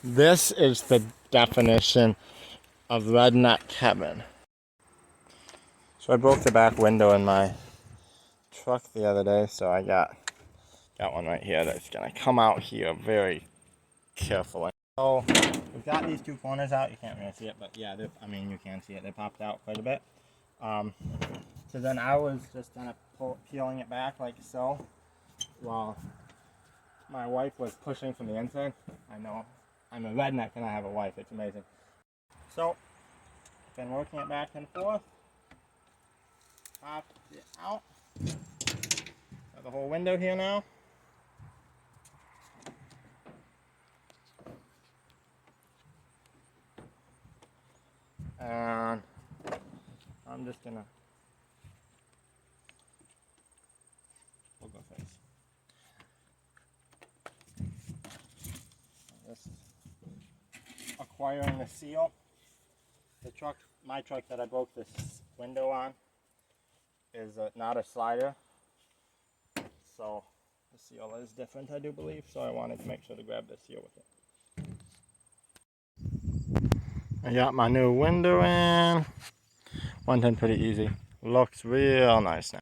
This is the definition of redneck Kevin. So I broke the back window in my truck the other day, so I got one right here that's gonna come out here very carefully. So we've got these two corners out. You can't really see it, but yeah, I mean you can see it. They popped out quite a bit. So then I was just kind of peeling it back like so, while my wife was pushing from the inside. I know I'm a redneck and I have a wife. It's amazing. So been working it back and forth. Pop it out. Got the whole window here now. And I'm just gonna poker face. Just acquiring the seal. The truck, my truck that I broke this window on, is not a slider, so the seal is different, I do believe. So I wanted to make sure to grab the seal with it. I got my new window in. Went in pretty easy. Looks real nice now.